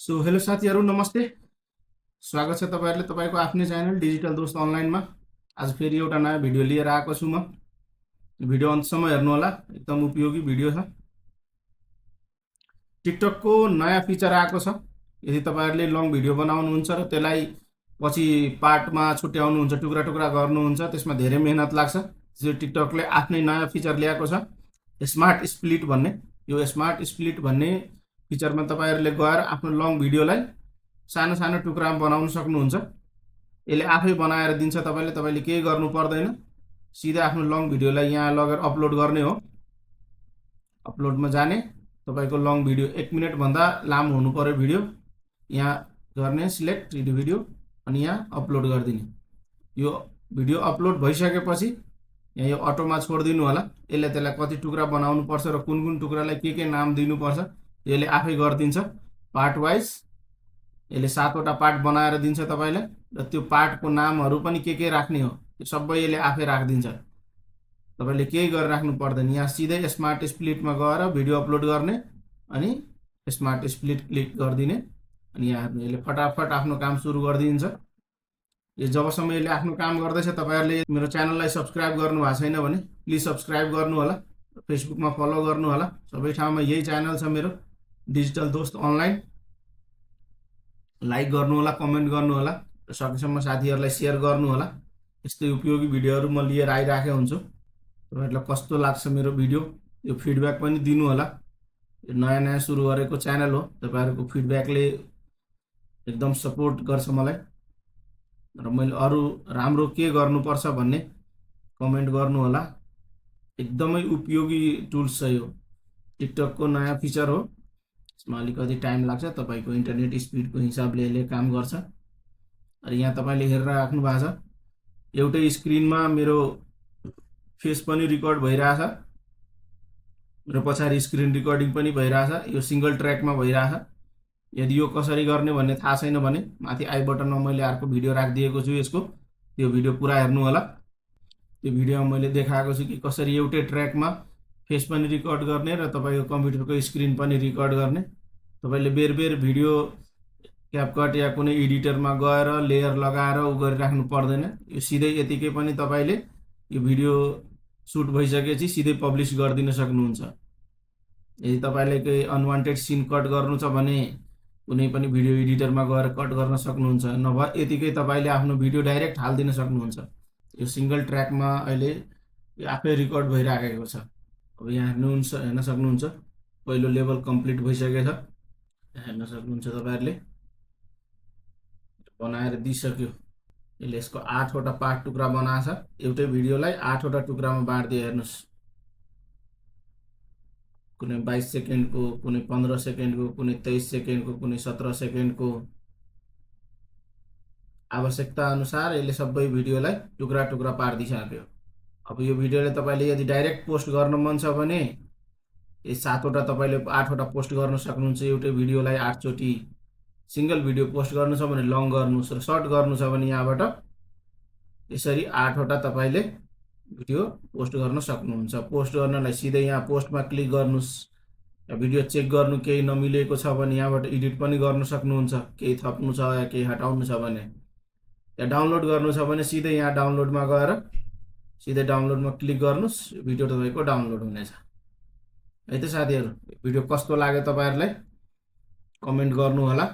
So hello साथीहरू नमस्ते। स्वागत छ तपाईहरुले तपाईको आफ्नै च्यानल डिजिटल दोस्त अनलाइनमा। आज फेरि एउटा नयाँ भिडियो लिएर आएको छु म। भिडियो अन्तसम्म हेर्नु होला, एकदम उपयोगी भिडियो छ। टिकटकको नयाँ फिचर आएको छ। यदि तपाईहरुले लङ भिडियो बनाउनुहुन्छ र त्यसलाई पछि पार्टमा छुट्याउनुहुन्छ, टुक्रा टुक्रा गर्नुहुन्छ, त्यसमा धेरै मेहनत लाग्छ। त्यसैले टिकटकले आफ्नै नयाँ फिचर ल्याएको छ, स्मार्ट स्प्लिट भन्ने। यो स्मार्ट स्प्लिट भन्ने फिचरमा तपाईहरुले गएर आफ्नो लङ भिडियोलाई सानो सानो टुक्रामा बनाउन सक्नुहुन्छ। यसले आफै बनाएर दिन्छ तपाईले, तपाईले केही गर्नु पर्दैन। सिधै आफ्नो लङ भिडियोलाई यहाँ लगेर अपलोड गर्ने हो। अपलोडमा जाने, तपाईको लङ भिडियो 1 मिनेट भन्दा लामो हुनु पर्यो भिडियो। यहाँ गर्ने सिलेक्ट भिडियो अनि यहाँ अपलोड गरिदिने। यो भिडियो अपलोड भइसकेपछि यहाँ यो अटोमा छोडिदिनु होला। यसले त्यसलाई कति टुक्रा बनाउनु पर्छ र कुन कुन टुक्रालाई के नाम दिनुपर्छ यसले आफै गरिदिन्छ। पार्ट वाइज यसले 7 वटा पार्ट बनाएर दिन्छ तपाईलाई र त्यो पार्टको नामहरू पनि के राख्ने हो त्यो सबै यसले आफै राखिदिन्छ। तपाईले केही गरेर राख्नु पर्दैन। यहाँ सिधै स्मार्ट स्प्लिटमा गएर भिडियो अपलोड गर्ने अनि स्मार्ट स्प्लिट क्लिक गरिदिने अनि यहाँ हेर्नु, यसले फटाफट आफ्नो काम सुरु गरिदिन्छ। यो जबसम्म यसले आफ्नो काम गर्दैछ तपाईहरुले मेरो च्यानललाई सब्स्क्राइब गर्नु भएको छैन भने प्लिज सब्स्क्राइब गर्नु होला, फेसबुकमा फलो गर्नु होला। सबै ठाउँमा यही च्यानल छ मेरो डिजिटल दोस्त अनलाइन। लाइक गर्नु होला, कमेन्ट गर्नु होला र सकेसम्म साथीहरुलाई शेयर गर्नु होला। यस्तै उपयोगी भिडियोहरु म लिएर आइराखेको हुन्छु। तपाईहरुलाई कस्तो लाग्छ मेरो भिडियो यो फिडब्याक पनि दिनु होला। यो नयाँ नयाँ सुरु गरेको च्यानल हो, तपाईहरुको फिडब्याकले एकदम सपोर्ट गर्छ मलाई र मैले अरु राम्रो के गर्नुपर्छ भन्ने कमेन्ट गर्नु होला। एकदमै उपयोगी टुल्स छ यो। टिकटकको नयाँ फिचर हो। यसमा अलिकति टाइम लाग्छ, तपाईको इन्टरनेट स्पिडको हिसाबले यसले काम गर्छ। र यहाँ तपाईले हेरेर राख्नु भएको छ, एउटै स्क्रिनमा मेरो फेस पनि रिकर्ड भइरहेछ र पछाडि स्क्रिन रिकर्डिङ पनि भइरहेछ। यो सिंगल ट्र्याकमा भइरहेछ। यदि यो कसरी गर्ने भन्ने थाहा छैन भने माथि आई बटनमा मैले अर्को भिडियो राखिदिएको छु यसको, त्यो भिडियो पुरा हेर्नु होला। त्यो भिडियोमा मैले देखाएको छु कि कसरी एउटै ट्र्याकमा फेस पनि रिकर्ड गर्ने र तपाईको कम्प्युटरको स्क्रिन पनि रिकर्ड गर्ने। तपाईले बेर भिडियो क्यापकट या कुनै एडिटरमा गएर लेयर लगाएर गरिराख्नु पर्दैन। यो सिधै यतिकै पनि तपाईले यो भिडियो सुट भइसकेपछि सिधै पब्लिश गरिदिन सक्नुहुन्छ। यदि तपाईले केही अनवान्टेड सिन कट गर्नु छ भने कुनै पनि भिडियो एडिटरमा गएर कट गर्न सक्नुहुन्छ, नभए यतिकै तपाईले आफ्नो भिडियो डाइरेक्ट हाल्दिन सक्नुहुन्छ। यो सिंगल ट्र्याकमा अहिले आफै रिकर्ड भइराखेको छ। अब यहाँ हेर्न सक्नुहुन्छ पहिलो लेभल कम्प्लिट भइसकेछ। हेर्न सक्नुहुन्छ तपाईहरुले बनाएर दिइसक्यो। यसले यसको 8 वटा पार्ट टुक्रा बनाएको छ। एउटै भिडियोलाई 8 वटा टुक्रामा बाँड्दियो। हेर्नुस्, कुनै 22 सेकेन्डको, कुनै 15 सेकेन्डको, कुनै 23 सेकेन्डको, कुनै 17 सेकेन्डको। आवश्यकता अनुसार यसले सबै भिडियोलाई टुक्रा टुक्रा पार्दिसक्यो। अब यो भिडियोले तपाईले यदि डाइरेक्ट पोस्ट गर्न मन छ भने यो 7 वटा तपाईले 8 वटा पोस्ट गर्न सक्नुहुन्छ। एउटै भिडियोलाई 8 चोटी सिंगल भिडियो पोस्ट गर्नु छ भने लङ गर्नुस् र सर्ट गर्नु छ भने यहाँबाट यसरी 8 वटा तपाईले भिडियो पोस्ट गर्न सक्नुहुन्छ। पोस्ट गर्नलाई सिधै यहाँ पोस्टमा क्लिक गर्नुस्। भिडियो चेक गर्नु केही नमिलेको छ भने यहाँबाट एडिट पनि गर्न सक्नुहुन्छ। केही थप्नु छ या केही हटाउनु छ भने, या डाउनलोड गर्नु छ भने सिधै यहाँ डाउनलोडमा गएर सिधै डाउनलोडमा क्लिक गर्नुस्। भिडियो तपाईको डाउनलोड हुनेछ। है त साथीहरु, भिडियो कस्तो लाग्यो तपाईहरुलाई कमेन्ट गर्नु होला।